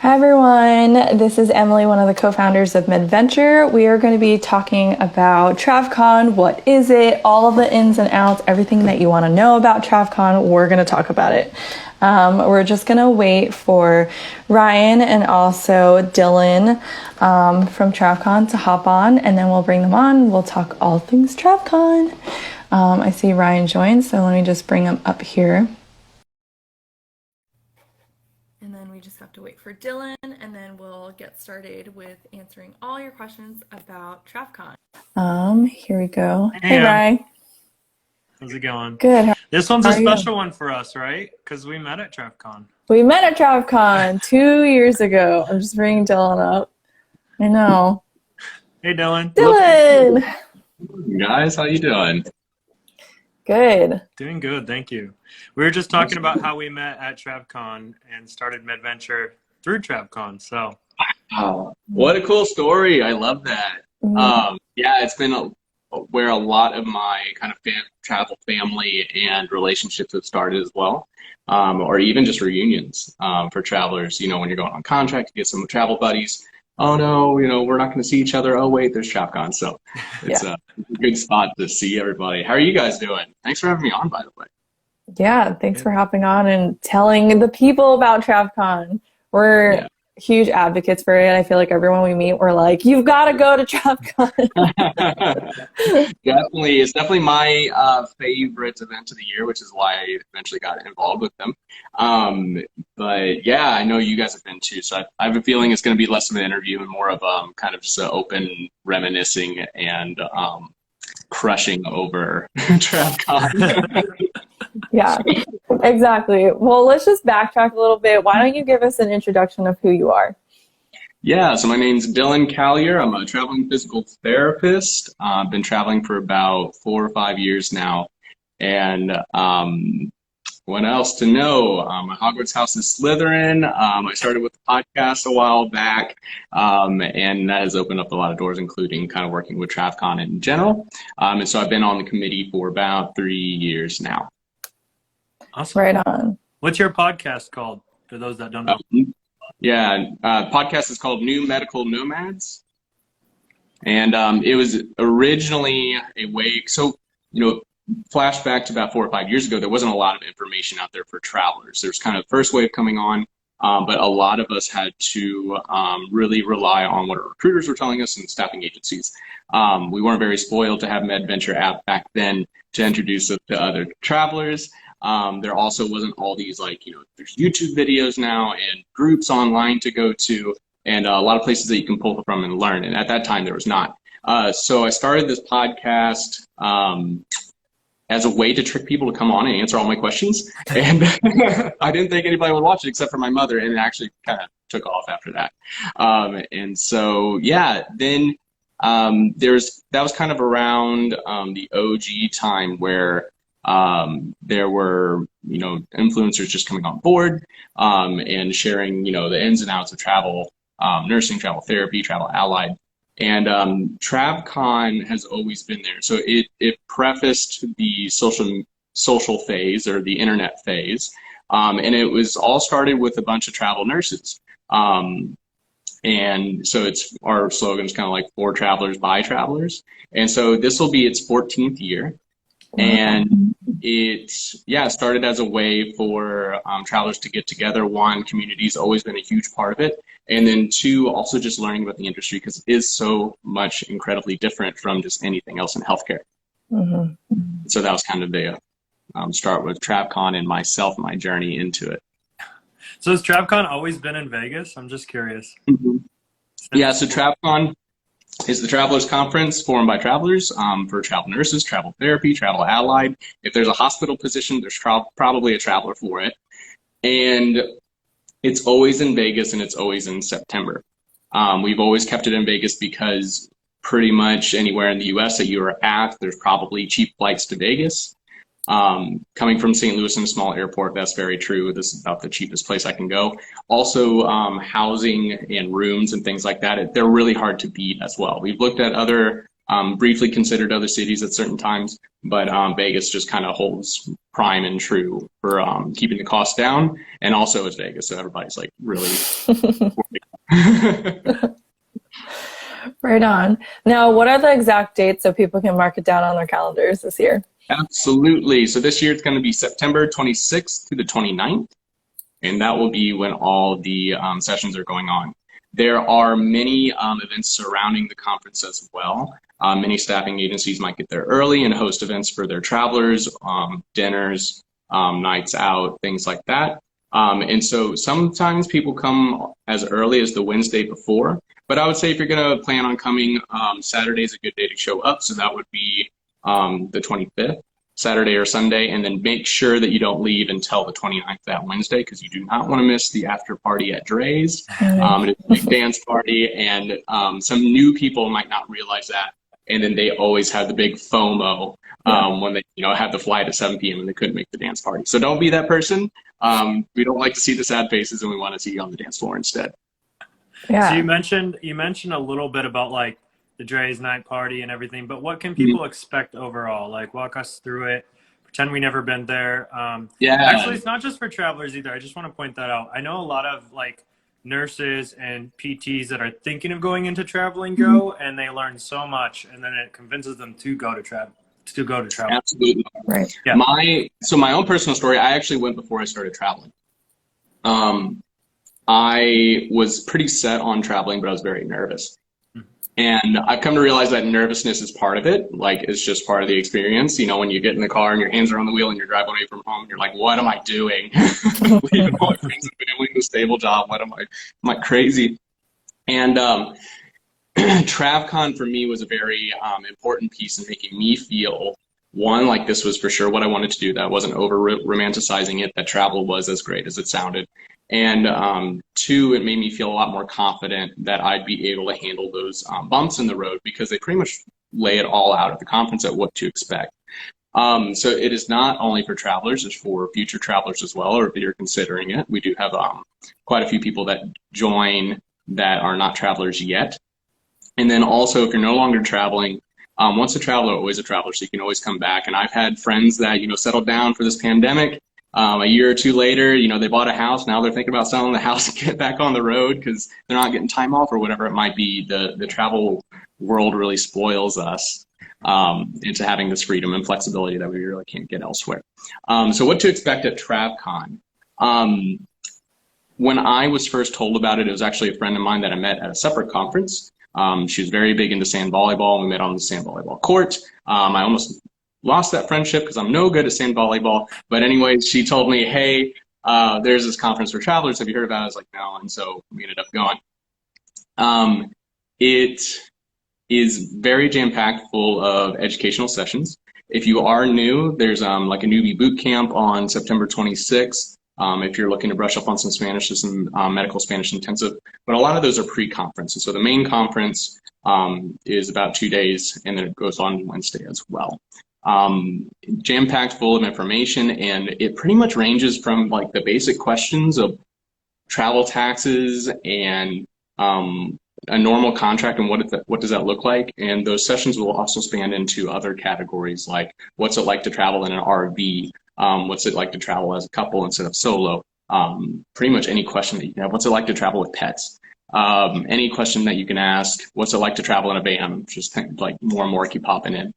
Hi everyone, this is Emily, one of the co-founders of MedVenture. We are going to be talking about TravCon. What is it? All of the ins and outs, everything that you want to know about TravCon, we're going to talk about it. We're just going to wait for Ryan and also Dylan from TravCon to hop on, and then we'll bring them on. We'll talk all things TravCon. I see Ryan joined, so let me just bring him up here. And then we just have to wait for Dylan, and then we'll get started with answering all your questions about TravCon. Here we go. Hey, Ryan. How's it going? Good. This one's a special one for us, right? Because we met at TravCon. We met at TravCon 2 years ago. I'm just bringing Dylan up. I know. Hey, Dylan. Dylan! Guys, how you doing? Good. Doing good, thank you. We were just talking about how we met at TravCon and started MedVenture through TravCon, so. Oh, what a cool story. I love that. Yeah, it's been where a lot of my kind of travel family and relationships have started as well, or even just reunions for travelers. You know, when you're going on contract, you get some travel buddies. Oh no, we're not going to see each other. Oh wait, there's TravCon. So it's a good spot to see everybody. How are you guys doing? Thanks for having me on, by the way. Yeah, thanks for hopping on and telling the people about TravCon. We're huge advocates for it. I feel like everyone we meet, we're like, you've got to go to TravCon. Definitely. It's definitely my favorite event of the year, which is why I eventually got involved with them. But yeah, I know you guys have been too. So I have a feeling it's going to be less of an interview and more of kind of just an open reminiscing and crushing over TravCon. Yeah, exactly. Well, let's just backtrack a little bit. Why don't you give us an introduction of who you are? Yeah, so my name's Dylan Callier. I'm a traveling physical therapist. I've been traveling for about 4 or 5 years now. And what else to know? My Hogwarts house is Slytherin. I started with the podcast a while back, and that has opened up a lot of doors, including kind of working with TravCon in general. And so I've been on the committee for about 3 years now. Awesome. Right on. What's your podcast called, for those that don't know? Podcast is called New Medical Nomads. And it was originally a way, so, flashback to about 4 or 5 years ago, there wasn't a lot of information out there for travelers. There's kind of the first wave coming on, but a lot of us had to really rely on what our recruiters were telling us and staffing agencies. We weren't very spoiled to have MedVenture app back then to introduce us to other travelers. There also wasn't all these there's YouTube videos now and groups online to go to and a lot of places that you can pull from and learn. And at that time, there was not. So I started this podcast as a way to trick people to come on and answer all my questions. And I didn't think anybody would watch it except for my mother, and it actually kind of took off after that. And so, yeah, then that was kind of around the OG time where there were, influencers just coming on board and sharing, the ins and outs of travel, nursing, travel therapy, travel allied. And TravCon has always been there. So it prefaced the social phase or the internet phase. And it was all started with a bunch of travel nurses. And so our slogan is kind of like for travelers, by travelers. And so this will be its 14th year. And it started as a way for travelers to get together. One, community's always been a huge part of it. And then two, also just learning about the industry because it is so much incredibly different from just anything else in healthcare. So that was kind of the start with TravCon and myself, my journey into it. So has TravCon always been in Vegas? I'm just curious. Yeah, so TravCon is the Travelers Conference formed by travelers for travel nurses, travel therapy, travel allied. If there's a hospital position, there's probably a traveler for it. And it's always in Vegas and it's always in September. We've always kept it in Vegas because pretty much anywhere in the US that you are at, there's probably cheap flights to Vegas. Coming from St. Louis in a small airport, that's very true. This is about the cheapest place I can go. Also, housing and rooms and things like that, they're really hard to beat as well. We've looked at other Briefly considered other cities at certain times, but Vegas just kind of holds prime and true for keeping the cost down, and also it's Vegas, so everybody's like really. Right on. Now, what are the exact dates so people can mark it down on their calendars this year? Absolutely. So this year it's going to be September 26th through the 29th, and that will be when all the sessions are going on. There are many events surrounding the conference as well. Many staffing agencies might get there early and host events for their travelers, dinners, nights out, things like that. And so sometimes people come as early as the Wednesday before, but I would say if you're going to plan on coming, Saturday is a good day to show up. So that would be the 25th, Saturday or Sunday, and then make sure that you don't leave until the 29th that Wednesday, because you do not want to miss the after party at Dre's. It's a big dance party, and some new people might not realize that, and then they always have the big FOMO when they have the flight at 7 p.m. and they couldn't make the dance party. So don't be that person. We don't like to see the sad faces, and we want to see you on the dance floor instead. Yeah. So you mentioned a little bit about like the Dre's night party and everything, but what can people expect overall? Like, walk us through it. Pretend we never been there. Actually, it's not just for travelers either. I just want to point that out. I know a lot of like nurses and PTs that are thinking of going into traveling go, and they learn so much, and then it convinces them to go to travel. Absolutely. Right. Yeah. My own personal story, I actually went before I started traveling. I was pretty set on traveling, but I was very nervous. And I've come to realize that nervousness is part of it. Like, it's just part of the experience. When you get in the car and your hands are on the wheel and you're driving away from home, you're like, what am I doing? Leaving all my friends and family in a stable job. Am I crazy? And TravCon for me was a very important piece in making me feel, one, like this was for sure what I wanted to do, that I wasn't over romanticizing it, that travel was as great as it sounded. And two, it made me feel a lot more confident that I'd be able to handle those bumps in the road, because they pretty much lay it all out at the conference at what to expect. So it is not only for travelers, it's for future travelers as well, or if you're considering it. We do have quite a few people that join that are not travelers yet. And then also, if you're no longer traveling, once a traveler, always a traveler, so you can always come back. And I've had friends that, settled down for this pandemic. A year or two later, they bought a house. Now they're thinking about selling the house and get back on the road because they're not getting time off or whatever it might be. The travel world really spoils us into having this freedom and flexibility that we really can't get elsewhere. So what to expect at TravCon? When I was first told about it, it was actually a friend of mine that I met at a separate conference. She was very big into sand volleyball. We met on the sand volleyball court. I almost lost that friendship because I'm no good at sand volleyball. But anyways, she told me, hey, there's this conference for travelers. Have you heard about it? I was like, no. And so we ended up going. It is very jam-packed, full of educational sessions. If you are new, there's like a newbie boot camp on September 26th. If you're looking to brush up on some Spanish, there's some medical Spanish intensive. But a lot of those are pre-conferences. So the main conference is about 2 days, and then it goes on Wednesday as well. Jam-packed full of information, and it pretty much ranges from like the basic questions of travel taxes and a normal contract and what does that look like, and those sessions will also span into other categories like what's it like to travel in an RV, what's it like to travel as a couple instead of solo, pretty much any question that you can have, what's it like to travel with pets, any question that you can ask, what's it like to travel in a van, just like more and more keep popping in.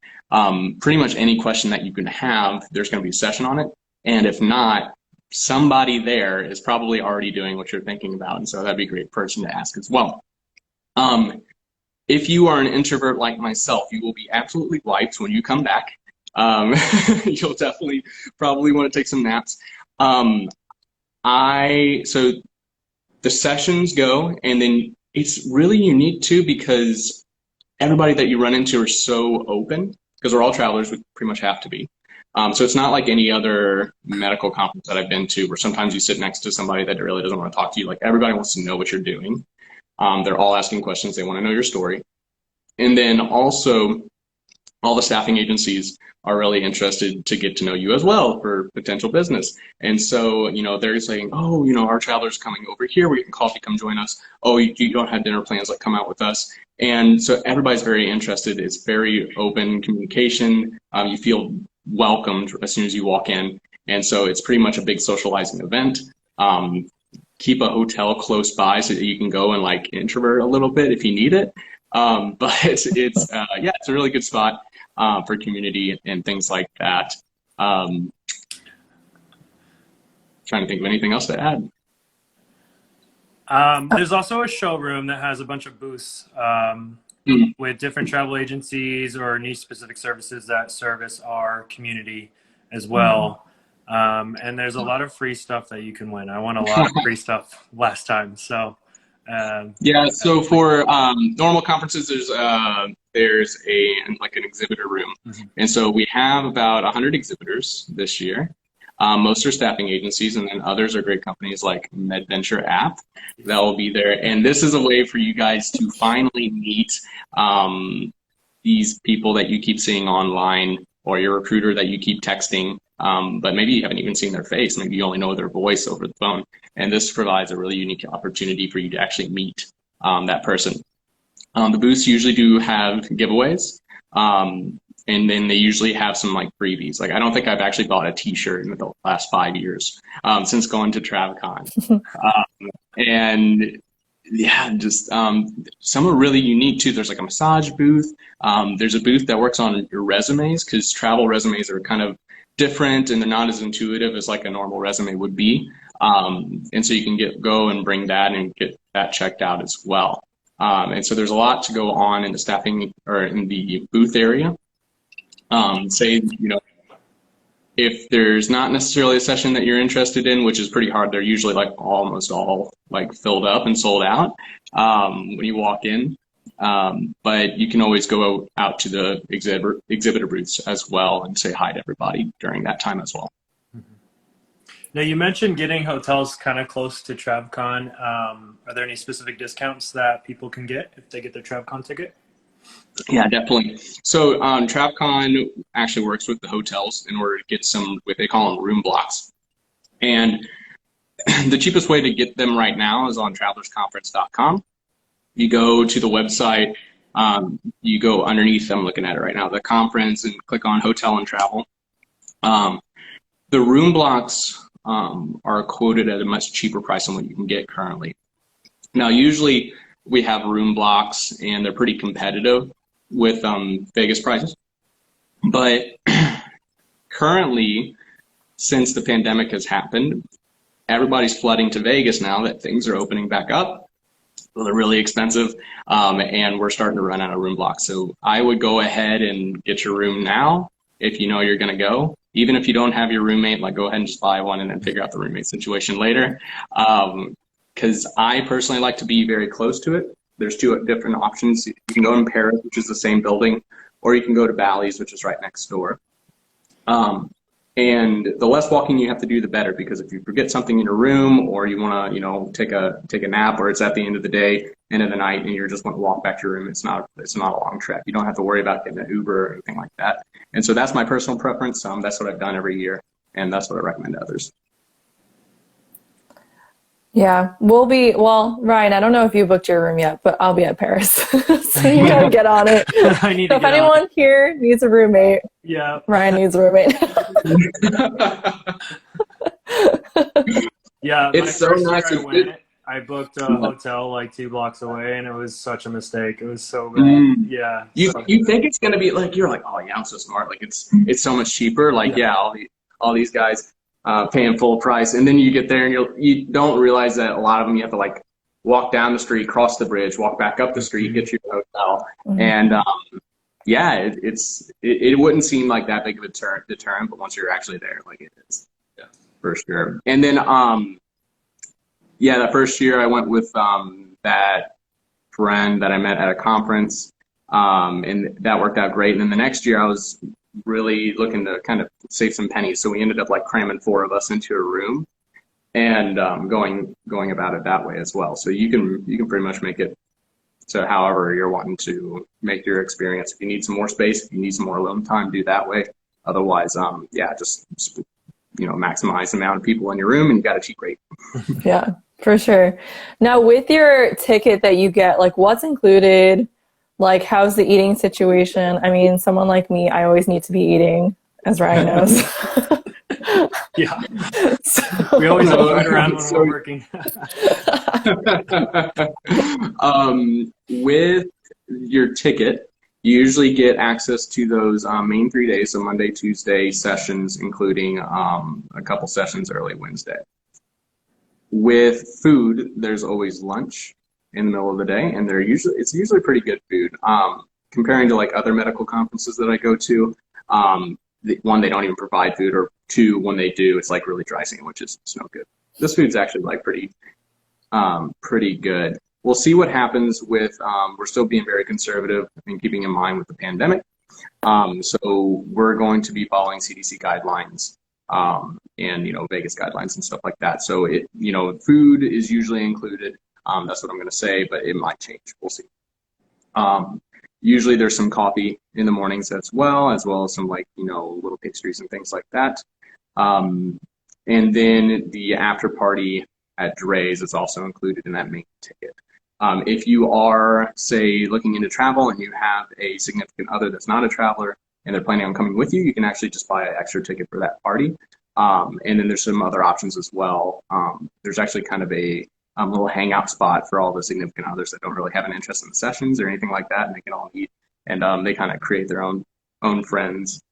Pretty much any question that you can have, there's going to be a session on it. And if not, somebody there is probably already doing what you're thinking about. And so that'd be a great person to ask as well. If you are an introvert like myself, you will be absolutely wiped when you come back. You'll definitely probably want to take some naps. So the sessions go, and then it's really unique too because everybody that you run into are so open, because we're all travelers, we pretty much have to be. So it's not like any other medical conference that I've been to where sometimes you sit next to somebody that really doesn't want to talk to you. Like, everybody wants to know what you're doing. They're all asking questions. They want to know your story. And then also, all the staffing agencies are really interested to get to know you as well for potential business. And so, they're saying, oh, our traveler's coming over here. We can coffee, come join us. Oh, you don't have dinner plans, like come out with us. And so everybody's very interested. It's very open communication. You feel welcomed as soon as you walk in. And so it's pretty much a big socializing event. Keep a hotel close by so that you can go and like introvert a little bit if you need it. But it's a really good spot for community and things like that. Trying to think of anything else to add. There's also a showroom that has a bunch of booths with different travel agencies or niche specific services that service our community as well. And there's a lot of free stuff that you can win. I won a lot of free stuff last time. So so for normal conferences, there's an exhibitor room. And so we have about 100 exhibitors this year. Most are staffing agencies, and then others are great companies like MedVenture app that will be there. And this is a way for you guys to finally meet these people that you keep seeing online, or your recruiter that you keep texting, but maybe you haven't even seen their face. Maybe you only know their voice over the phone. And this provides a really unique opportunity for you to actually meet that person. The booths usually do have giveaways. And then they usually have some like freebies. Like I don't think I've actually bought a t-shirt in the last 5 years since going to TravCon. Some are really unique too. There's like a massage booth. There's a booth that works on your resumes, because travel resumes are kind of different and they're not as intuitive as like a normal resume would be. And so you can go and bring that and get that checked out as well. And so there's a lot to go on in the staffing or in the booth area. If there's not necessarily a session that you're interested in, which is pretty hard, they're usually like almost all like filled up and sold out when you walk in. But you can always go out to the exhibitor booths as well and say hi to everybody during that time as well. Now, you mentioned getting hotels kind of close to TravCon. Are there any specific discounts that people can get if they get their TravCon ticket? Yeah, definitely. So TravCon actually works with the hotels in order to get some, what they call them, room blocks. And the cheapest way to get them right now is on travelersconference.com. You go to the website, you go underneath, I'm looking at it right now, the conference, and click on hotel and travel. The room blocks are quoted at a much cheaper price than what you can get currently. Now, usually we have room blocks and they're pretty competitive with Vegas prices. But currently, since the pandemic has happened, everybody's flooding to Vegas now that things are opening back up. Well, they're really expensive, and we're starting to run out of room blocks. So I would go ahead and get your room now if you know you're going to go. Even if you don't have your roommate, like go ahead and just buy one and then figure out the roommate situation later. Because I personally like to be very close to it. There's two different options. You can go in Paris, which is the same building, or you can go to Bally's, which is right next door. And the less walking you have to do, the better, because if you forget something in your room, or you want to, take a nap, or it's at the end of the day, end of the night, and you just want to walk back to your room, it's not a long trip. You don't have to worry about getting an Uber or anything like that. And so that's my personal preference. That's what I've done every year, and that's what I recommend to others. Yeah, Ryan, I don't know if you booked your room yet, but I'll be at Paris. So you gotta get on it. I need so if anyone here needs a roommate, yeah, Ryan needs a roommate. Yeah, it's so nice. I booked a hotel like 2 blocks away, and it was such a mistake. It was so bad. Yeah. You think it's gonna be like, you're like, oh yeah, I'm so smart. Like it's so much cheaper. Like all these guys paying full price, and then you get there and you don't realize that a lot of them you have to like walk down the street, cross the bridge, walk back up the street, get to your hotel, and it wouldn't seem like that big of a deterrent, but once you're actually there, like it is, for sure. And then that first year I went with that friend that I met at a conference, and that worked out great. And then the next year I was really looking to kind of save some pennies, so we ended up like cramming 4 of us into a room and going about it that way as well. So you can pretty much make it So however you're wanting to make your experience. If you need some more space, if you need some more alone time, do that way. Otherwise, yeah, just maximize the amount of people in your room and you got a cheap rate. Yeah, for sure. Now, with your ticket that you get, like what's included? Like, how's the eating situation? I mean, someone like me, I always need to be eating, as Ryan knows. Yeah. We always have food around when we're working. With your ticket, you usually get access to those main 3 days, so Monday, Tuesday sessions, including a couple sessions early Wednesday. With food, there's always lunch in the middle of the day, and it's usually pretty good food. Comparing to like other medical conferences that I go to, one, they don't even provide food, or two, when they do, it's like really dry sandwiches. It's no good. This food's actually like pretty good. We'll see what happens with, we're still being very conservative and keeping in mind with the pandemic. So we're going to be following CDC guidelines, and, Vegas guidelines and stuff like that. So food is usually included. That's what I'm going to say, but it might change. We'll see. Usually there's some coffee in the mornings as well as some little pastries and things like that. And then the after party at Dre's is also included in that main ticket. If you are, say, looking into travel and you have a significant other that's not a traveler and they're planning on coming with you, you can actually just buy an extra ticket for that party. And then there's some other options as well. There's actually kind of a little hangout spot for all the significant others that don't really have an interest in the sessions or anything like that, and they can all meet, and they kind of create their own friends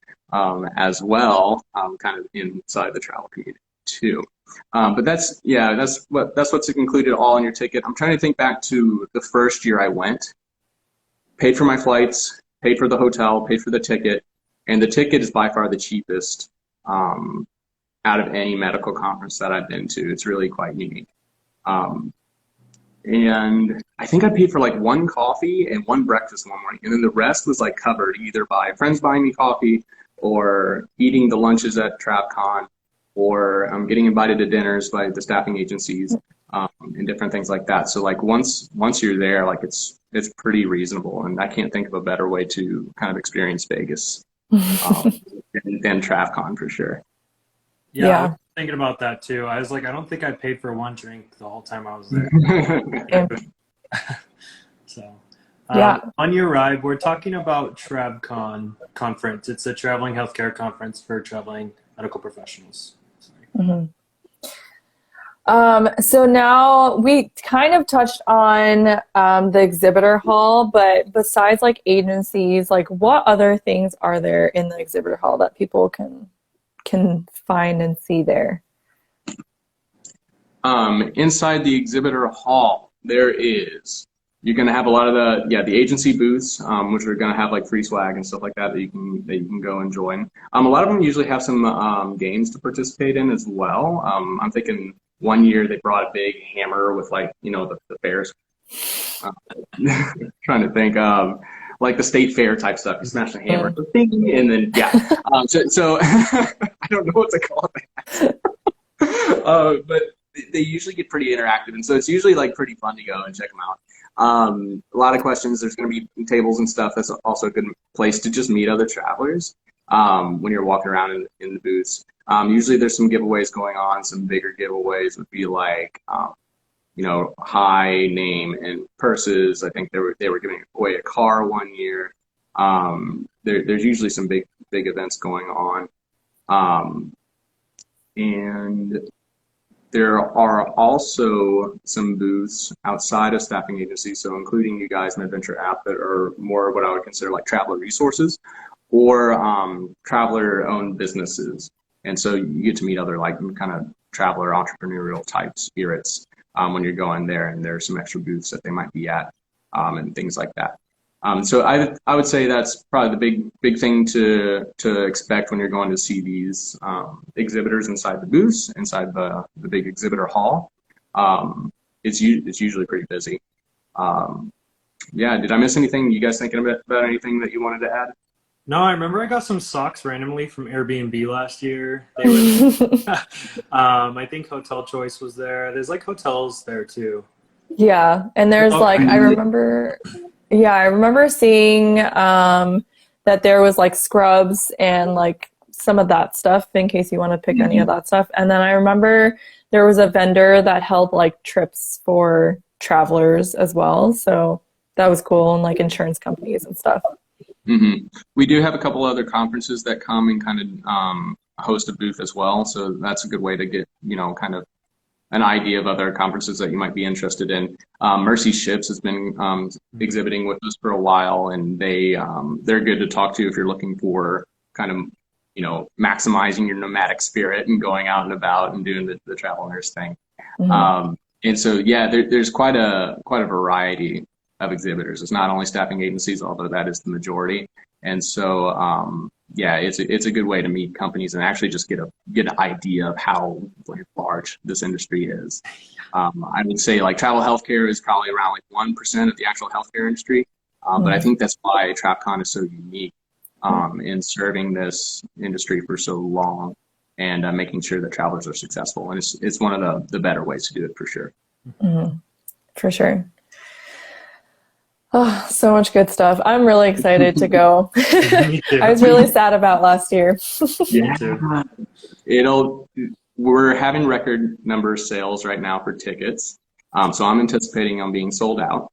as well, kind of inside the travel community too. But that's what's included all in your ticket. I'm trying to think back to the first year I went, paid for my flights, paid for the hotel, paid for the ticket, and the ticket is by far the cheapest out of any medical conference that I've been to. It's really quite unique. And I think I paid for like one coffee and one breakfast one morning, and then the rest was like covered either by friends buying me coffee or eating the lunches at TravCon, or getting invited to dinners by the staffing agencies, and different things like that. So like once you're there, like it's pretty reasonable, and I can't think of a better way to kind of experience Vegas than TravCon for sure. Yeah. I was thinking about that too. I was like, I don't think I paid for one drink the whole time I was there. So, on your ride, we're talking about TravCon conference. It's a traveling healthcare conference for traveling medical professionals. Mm-hmm. So now we kind of touched on the exhibitor hall, but besides like agencies, like what other things are there in the exhibitor hall that people can find and see there? Inside the exhibitor hall, you're going to have a lot of the agency booths, which are going to have like free swag and stuff like that you can go and join. A lot of them usually have some games to participate in as well. I'm thinking one year they brought a big hammer with like, the fairs. Trying to think like the state fair type stuff. You smash the hammer, and then so I don't know what to call that. But they usually get pretty interactive, and so it's usually like pretty fun to go and check them out. A lot of questions. There's going to be tables and stuff. That's also a good place to just meet other travelers when you're walking around in the booths. Usually there's some giveaways going on. Some bigger giveaways would be like high name and purses. I think they were giving away a car one year. There's usually some big events going on, and there are also some booths outside of staffing agencies, so including you guys, MedVenture app, that are more what I would consider like traveler resources or traveler-owned businesses. And so you get to meet other like kind of traveler entrepreneurial type spirits when you're going there, and there's some extra booths that they might be at and things like that. So I would say that's probably the big thing to expect when you're going to see these exhibitors inside the booths, inside the big exhibitor hall. It's usually pretty busy. Did I miss anything? You guys thinking about anything that you wanted to add? No, I remember I got some socks randomly from Airbnb last year. They were, I think Hotel Choice was there. There's like hotels there too. Yeah. And there's like, I remember seeing that there was like scrubs and like some of that stuff in case you want to pick any of that stuff. And then I remember there was a vendor that held like trips for travelers as well. So that was cool, and like insurance companies and stuff. We do have a couple other conferences that come and kind of host a booth as well. So that's a good way to get, kind of an idea of other conferences that you might be interested in. Mercy Ships has been exhibiting with us for a while, and they're good to talk to if you're looking for kind of, maximizing your nomadic spirit and going out and about and doing the travel nurse thing. And so, yeah, there's quite a variety of exhibitors. It's not only staffing agencies, although that is the majority. And so, yeah, it's a good way to meet companies and actually just get an idea of how large this industry is. I would say like travel healthcare is probably around like 1% of the actual healthcare industry, but I think that's why TravCon is so unique in serving this industry for so long and making sure that travelers are successful. And it's one of the better ways to do it for sure. For sure. Oh, so much good stuff. I'm really excited to go. I was really sad about last year. We're having record number of sales right now for tickets. So I'm anticipating on being sold out.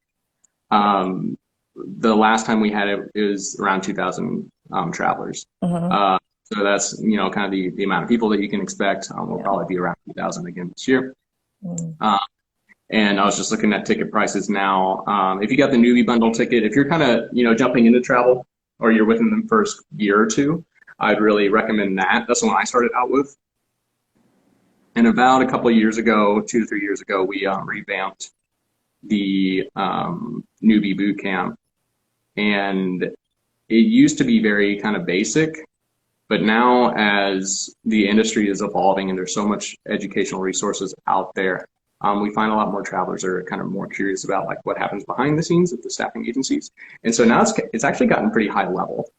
The last time we had it was around 2,000 travelers. So that's, kind of the amount of people that you can expect. We'll probably be around 2,000 again this year. And I was just looking at ticket prices now. If you got the newbie bundle ticket, if you're kind of, jumping into travel or you're within the first year or two, I'd really recommend that. That's the one I started out with. And about a couple of years ago, 2 to 3 years ago, we revamped the newbie boot camp. And it used to be very kind of basic, but now as the industry is evolving and there's so much educational resources out there, we find a lot more travelers are kind of more curious about like what happens behind the scenes at the staffing agencies. And so now it's actually gotten pretty high level.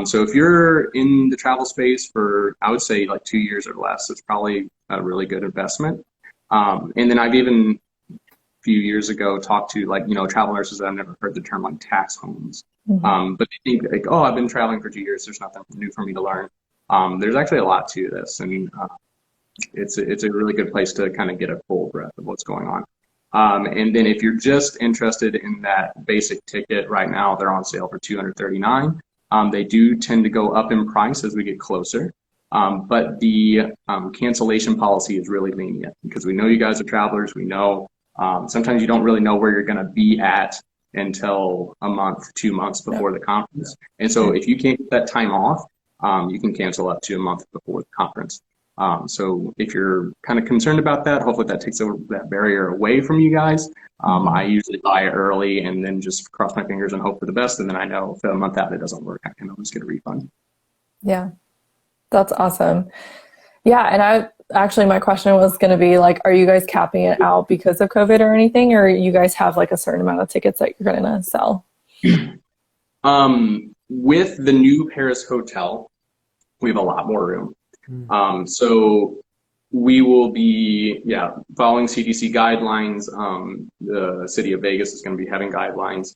So if you're in the travel space for, I would say like 2 years or less, it's probably a really good investment. And then I've even a few years ago talked to like, travel nurses that I've never heard the term like tax homes. But they think like, oh, I've been traveling for 2 years. There's nothing new for me to learn. There's actually a lot to this. And it's a really good place to kind of get a full breadth of what's going on. And then if you're just interested in that basic ticket right now, they're on sale for $239. They do tend to go up in price as we get closer. But the cancellation policy is really lenient because we know you guys are travelers. We know sometimes you don't really know where you're going to be at until a month, 2 months before the conference. And so if you can't get that time off, you can cancel up to a month before the conference. So if you're kind of concerned about that, hopefully that takes that barrier away from you guys. I usually buy early and then just cross my fingers and hope for the best. And then I know if a month out it doesn't work, I can always get a refund. Yeah, that's awesome. Yeah, and my question was going to be like, are you guys capping it out because of COVID or anything, or you guys have like a certain amount of tickets that you're going to sell? With the new Paris hotel, we have a lot more room. So we will be, following CDC guidelines. The city of Vegas is going to be having guidelines.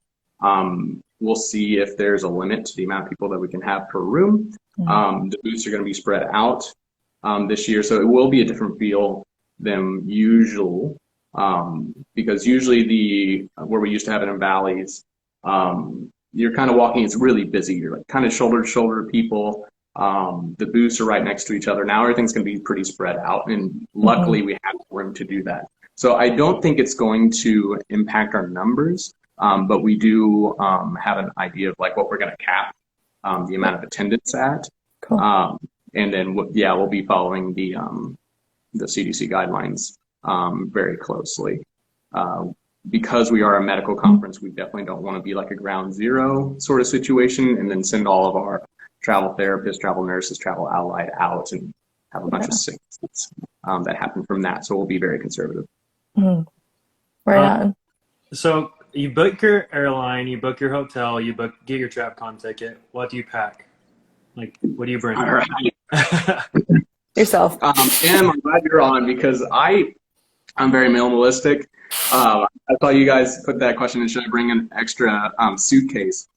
We'll see if there's a limit to the amount of people that we can have per room. The booths are going to be spread out this year, so it will be a different feel than usual, because usually where we used to have it in Valleys, you're kind of walking, it's really busy. You're like kind of shoulder to shoulder people. The booths are right next to each other. Now everything's going to be pretty spread out, and luckily we have room to do that. So I don't think it's going to impact our numbers, but we do have an idea of like what we're going to cap the amount of attendance at. Cool. And then we'll be following the CDC guidelines very closely. Because we are a medical conference, we definitely don't want to be like a ground zero sort of situation and then send all of our travel therapists, travel nurses, travel allied out and have a bunch of sicknesses that happen from that. So we'll be very conservative. Right on. So you book your airline, you book your hotel, get your TravCon ticket. What do you pack? Like, what do you bring? All right. Yourself. And I'm glad you're on because I I'm very minimalistic. I saw you guys put that question in, should I bring an extra suitcase?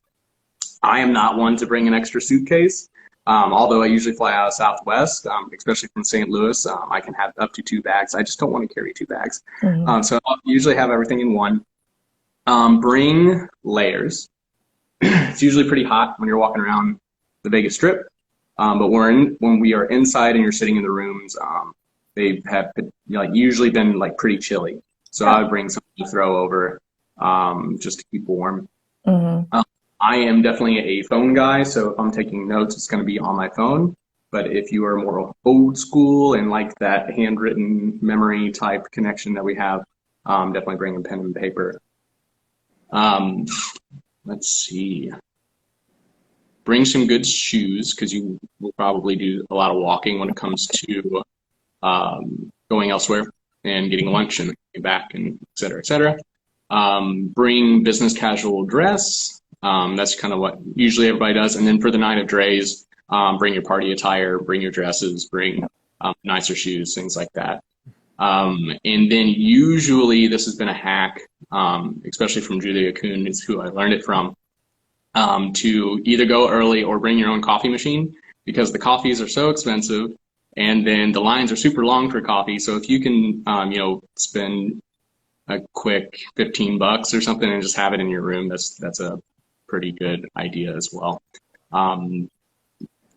I am not one to bring an extra suitcase. Although I usually fly out of Southwest, especially from St. Louis, I can have up to 2 bags. I just don't want to carry 2 bags. So I'll usually have everything in one. Bring layers. It's usually pretty hot when you're walking around the Vegas Strip. But when we are inside and you're sitting in the rooms, they have usually been like pretty chilly. So I would bring something to throw over just to keep warm. I am definitely a phone guy, so if I'm taking notes, it's going to be on my phone. But if you are more old school and like that handwritten memory type connection that we have, definitely bring a pen and paper. Let's see. Bring some good shoes, because you will probably do a lot of walking when it comes to going elsewhere and getting lunch and getting back, and et cetera, et cetera. Bring business casual dress. That's kind of what usually everybody does. And then for the night of Dre's, bring your party attire, bring your dresses, bring nicer shoes, things like that. And then usually this has been a hack, especially from Julia Kuhn, is who I learned it from, to either go early or bring your own coffee machine, because the coffees are so expensive and then the lines are super long for coffee. So if you can, spend a quick $15 or something and just have it in your room, that's a pretty good idea as well.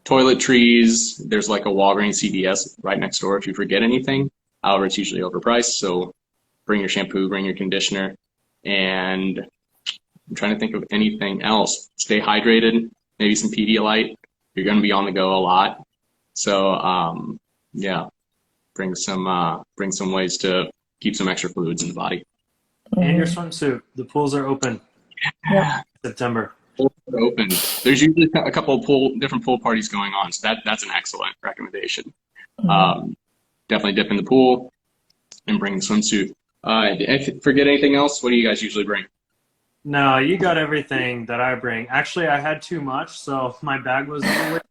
Toiletries, there's like a Walgreens CVS right next door if you forget anything. However, it's usually overpriced, so bring your shampoo, bring your conditioner, and I'm trying to think of anything else. Stay hydrated, maybe some Pedialyte. You're going to be on the go a lot. So, yeah, bring some ways to keep some extra fluids in the body. And your swimsuit. The pools are open. Yeah. September. Pools are open. There's usually a couple of different pool parties going on, so that's an excellent recommendation. Definitely dip in the pool and bring the swimsuit. If you forget anything else, what do you guys usually bring? No, you got everything that I bring. Actually, I had too much, so my bag was overweight.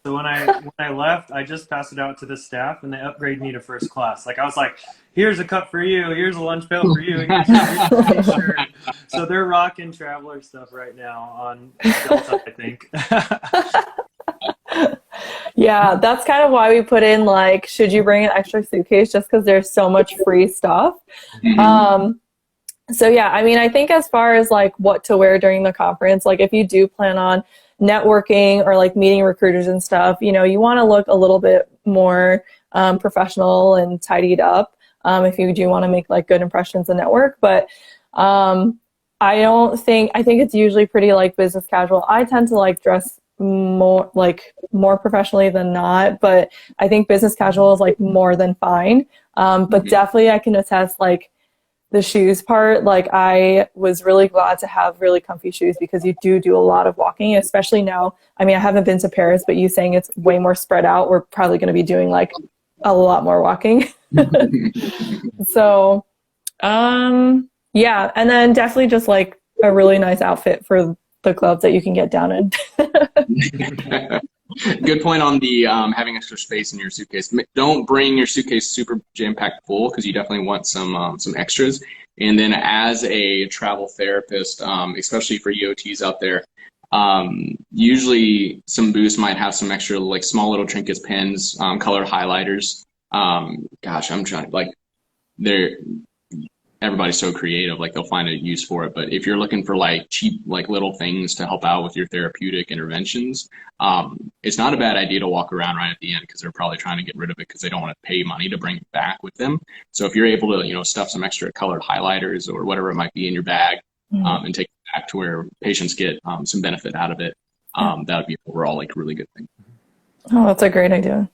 So when I left, I just passed it out to the staff, and they upgraded me to first class. Like, I was like, here's a cup for you, here's a lunch pail for you, and here's your shirt. So they're rocking traveler stuff right now on Delta, I think. Yeah, that's kind of why we put in, like, should you bring an extra suitcase, just because there's so much free stuff. So yeah, I mean, I think as far as like what to wear during the conference, like if you do plan on networking or like meeting recruiters and stuff, you want to look a little bit more professional and tidied up if you do want to make like good impressions and network. But I think it's usually pretty like business casual. I tend to like dress more professionally than not, but I think business casual is like more than fine. But definitely I can attest, like, the shoes part, like I was really glad to have really comfy shoes, because you do a lot of walking, especially now. I mean, I haven't been to Paris, but you saying it's way more spread out, we're probably going to be doing like a lot more walking. So, yeah. And then definitely just like a really nice outfit for the clubs that you can get down in. Good point on the having extra space in your suitcase. Don't bring your suitcase super jam-packed full, because you definitely want some extras. And then as a travel therapist, especially for EOTs out there, usually some booths might have some extra like small little trinkets, pens, color highlighters. Gosh, I'm trying, like, everybody's so creative, like they'll find a use for it. But if you're looking for like cheap, like little things to help out with your therapeutic interventions, it's not a bad idea to walk around right at the end, because they're probably trying to get rid of it because they don't want to pay money to bring it back with them. So if you're able to, stuff some extra colored highlighters or whatever it might be in your bag, and take it back to where patients get some benefit out of it, that would be overall like a really good thing. Oh, that's a great idea.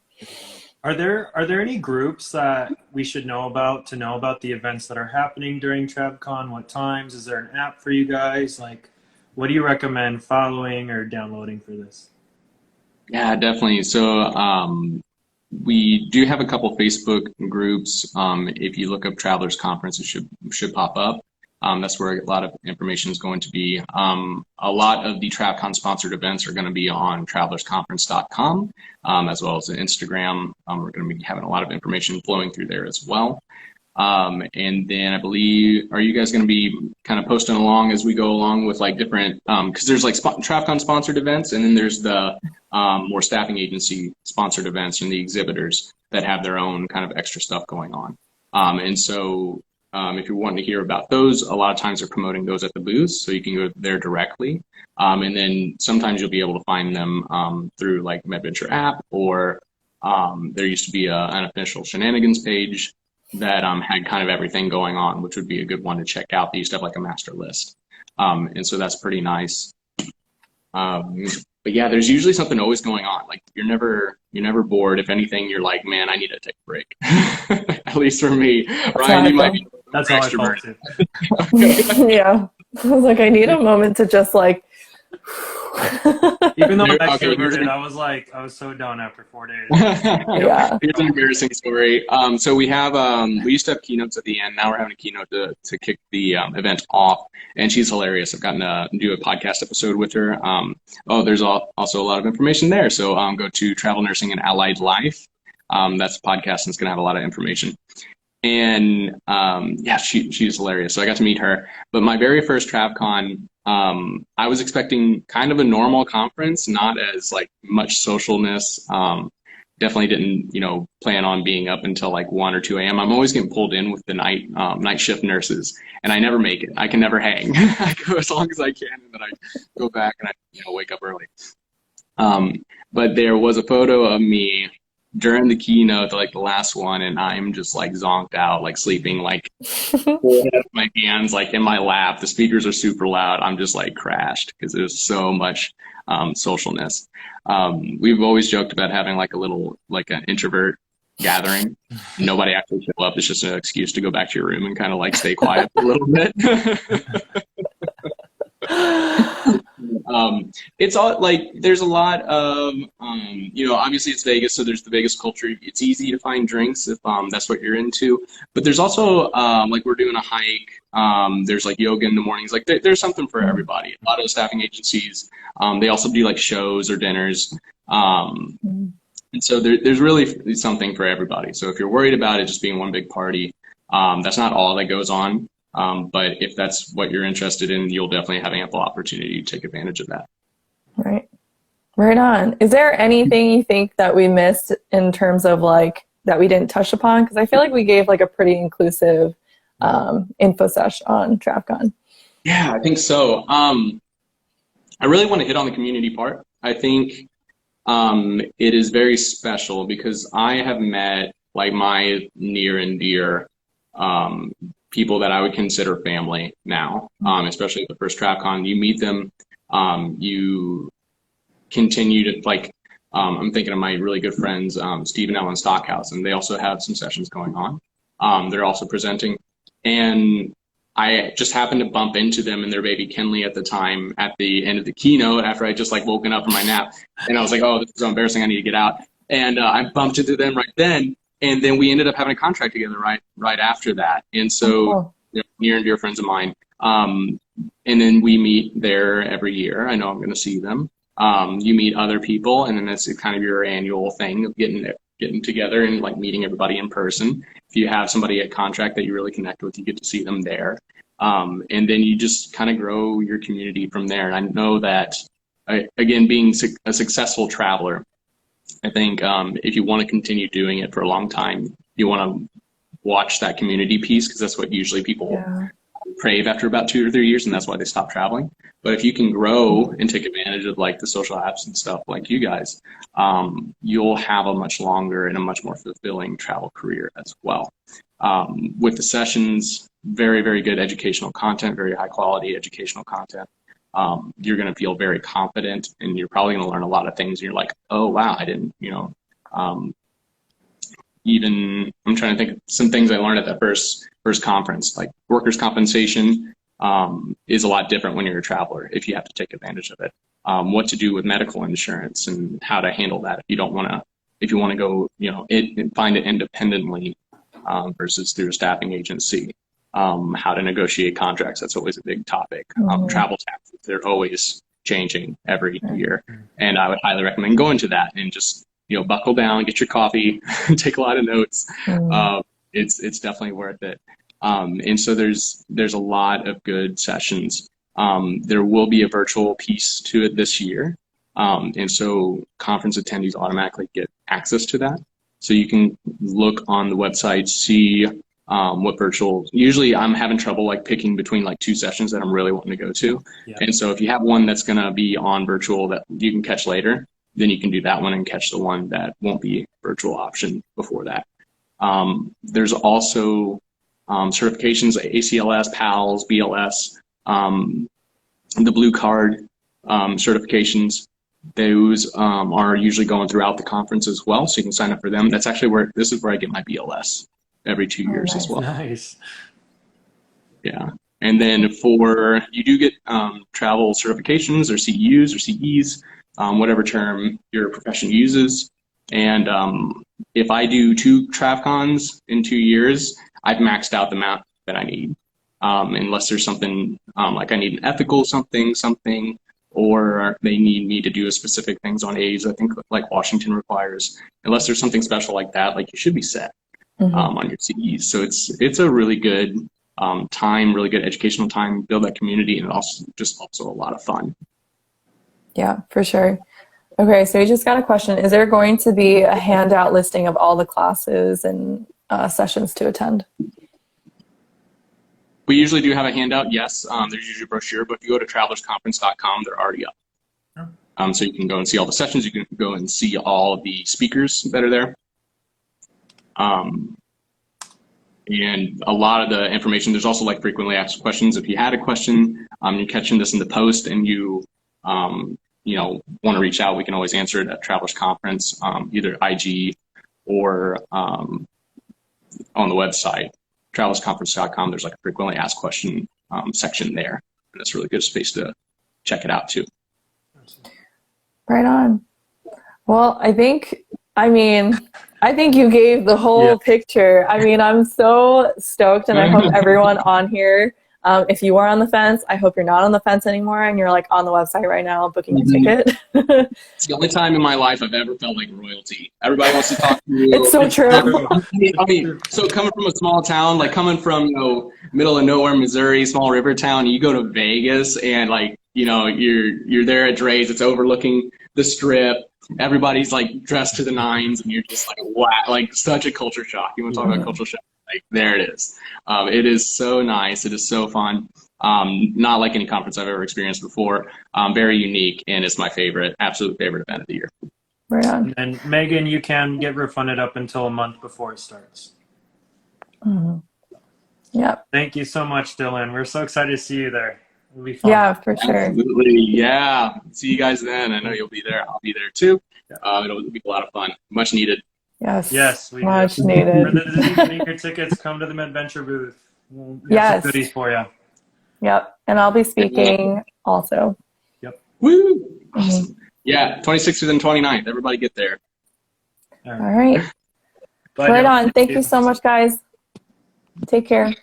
Are there any groups that we should know about to know about the events that are happening during TravCon? What times? Is there an app for you guys? Like, what do you recommend following or downloading for this? Yeah, definitely. So we do have a couple Facebook groups. If you look up Travelers Conference, it should pop up. That's where a lot of information is going to be. A lot of the TravCon sponsored events are going to be on travelersconference.com, as well as Instagram. We're going to be having a lot of information flowing through there as well. And then I believe, are you guys going to be kind of posting along as we go along with like different, because there's like TravCon sponsored events, and then there's the more staffing agency sponsored events and the exhibitors that have their own kind of extra stuff going on. And so if you're wanting to hear about those, a lot of times they're promoting those at the booths, so you can go there directly. And then sometimes you'll be able to find them through like MedVenture app, or there used to be an official shenanigans page that had kind of everything going on, which would be a good one to check out. They used to have like a master list. And so that's pretty nice. But yeah, there's usually something always going on. Like you're never bored. If anything, you're like, man, I need to take a break. At least for me. Ryan, you might be that's how extroverted. Yeah. I was like, I need a moment to just like even though I'm extroverted, I was so done after 4 days. Yeah. Here's an embarrassing story. So we have we used to have keynotes at the end. Now we're having a keynote to kick the event off, and she's hilarious. I've gotten to do a podcast episode with her. There's also a lot of information there. So go to Travel Nursing and Allied Life. That's a podcast, and it's gonna have a lot of information. And yeah, she's hilarious. So I got to meet her. But my very first TravCon, I was expecting kind of a normal conference, not as like much socialness. Definitely didn't, plan on being up until like 1 or 2 a.m. I'm always getting pulled in with the night shift nurses, and I never make it. I can never hang. I go as long as I can, and then I go back and I wake up early. But there was a photo of me during the keynote, like the last one, and I'm just like zonked out, like sleeping, like my hands like in my lap. The speakers are super loud. I'm just like crashed because there's so much socialness. We've always joked about having like a little, like an introvert gathering. Nobody actually show up. It's just an excuse to go back to your room and kind of like stay quiet for a little bit. It's all like there's a lot of obviously it's Vegas, so there's the Vegas culture. It's easy to find drinks if that's what you're into, but there's also like we're doing a hike, there's like yoga in the mornings. Like there's something for everybody. A lot of staffing agencies, they also do like shows or dinners, and so there's really something for everybody. So if you're worried about it just being one big party, that's not all that goes on. But if that's what you're interested in, you'll definitely have ample opportunity to take advantage of that. Right. Right on. Is there anything you think that we missed in terms of like that we didn't touch upon? Because I feel like we gave like a pretty inclusive info sesh on TravCon. Yeah, I think so. I really want to hit on the community part. I think it is very special because I have met like my near and dear people that I would consider family now, especially at the first TravCon. You meet them, you continue to like, I'm thinking of my really good friends, Steve and Ellen Stockhouse, and they also have some sessions going on. They're also presenting, and I just happened to bump into them and their baby Kenley at the time at the end of the keynote after I just like woken up from my nap, and I was like, oh, this is so embarrassing, I need to get out. And I bumped into them right then. And then we ended up having a contract together right after that. And so near and dear friends of mine. And then we meet there every year. I know I'm going to see them. You meet other people, and then that's kind of your annual thing of getting together and like meeting everybody in person. If you have somebody at contract that you really connect with, you get to see them there. And then you just kind of grow your community from there. And I know that, again, being a successful traveler, I think if you want to continue doing it for a long time, you want to watch that community piece, because that's what usually people crave after about 2 or 3 years, and that's why they stop traveling. But if you can grow and take advantage of like the social apps and stuff like you guys, you'll have a much longer and a much more fulfilling travel career as well. With the sessions, very, very good educational content, very high quality educational content. You're going to feel very confident, and you're probably going to learn a lot of things. And you're like, oh, wow, I didn't, even I'm trying to think of some things I learned at that first conference, like workers' compensation is a lot different when you're a traveler if you have to take advantage of it. What to do with medical insurance and how to handle that if you want to go, find it independently versus through a staffing agency. How to negotiate contracts. That's always a big topic. Travel taxes, they're always changing every year. And I would highly recommend going to that and just, buckle down, get your coffee, take a lot of notes. it's definitely worth it. And so there's a lot of good sessions. There will be a virtual piece to it this year. And so conference attendees automatically get access to that. So you can look on the website, see what virtual, usually I'm having trouble like picking between like two sessions that I'm really wanting to go to. Yeah. And so if you have one that's going to be on virtual that you can catch later, then you can do that one and catch the one that won't be virtual option before that. There's also certifications, ACLS, PALS, BLS, the blue card certifications. Those are usually going throughout the conference as well, so you can sign up for them. That's actually this is where I get my BLS every 2 years as well. Nice. Yeah. And then you do get travel certifications or CEUs or CEs, whatever term your profession uses. And if I do 2 TravCons in 2 years, I've maxed out the amount that I need. Unless there's something like I need an ethical something, or they need me to do a specific things on AIDS, I think like Washington requires. Unless there's something special like that, like you should be set on your CEs. So it's a really good time, really good educational time, build that community, and also a lot of fun. Yeah, for sure. Okay, so we just got a question. Is there going to be a handout listing of all the classes and sessions to attend? We usually do have a handout, yes. There's usually a brochure, but if you go to travelersconference.com, they're already up. So you can go and see all the sessions. You can go and see all the speakers that are there. And a lot of the information, there's also like frequently asked questions. If you had a question, you're catching this in the post and you want to reach out, we can always answer it at Travelers Conference, either IG or on the website. TravelersConference.com, there's like a frequently asked question section there. And that's a really good space to check it out too. Right on. Well, I think you gave the whole picture. I mean, I'm so stoked, and I hope everyone on here, if you are on the fence, I hope you're not on the fence anymore and you're like on the website right now booking your ticket. It's the only time in my life I've ever felt like royalty. Everybody wants to talk to you. It's so true. I mean, so coming from a small town, like coming from middle of nowhere, Missouri, small river town, you go to Vegas and like you're there at Dre's. It's overlooking the Strip. Everybody's like dressed to the nines, and you're just like, wow, like such a culture shock. You want to talk about culture shock? Like there it is. It is so nice. It is so fun. Not like any conference I've ever experienced before. Very unique, and it's my absolute favorite event of the year. Right on. And Megan, you can get refunded up until a month before it starts. Yeah. Thank you so much, Dylan. We're so excited to see you there. It'll be fun. Yeah, for sure. Absolutely. Yeah. See you guys then. I know you'll be there. I'll be there too. It'll be a lot of fun. Much needed. Yes. We much needed. For the your tickets, come to the MedVenture booth. We Yes. have some goodies for you. Yep. And I'll be speaking also. Yep. Woo! Awesome. Yeah, 26th and 29th. Everybody get there. All right. Bye right now. on. Thank you so much, guys. Take care.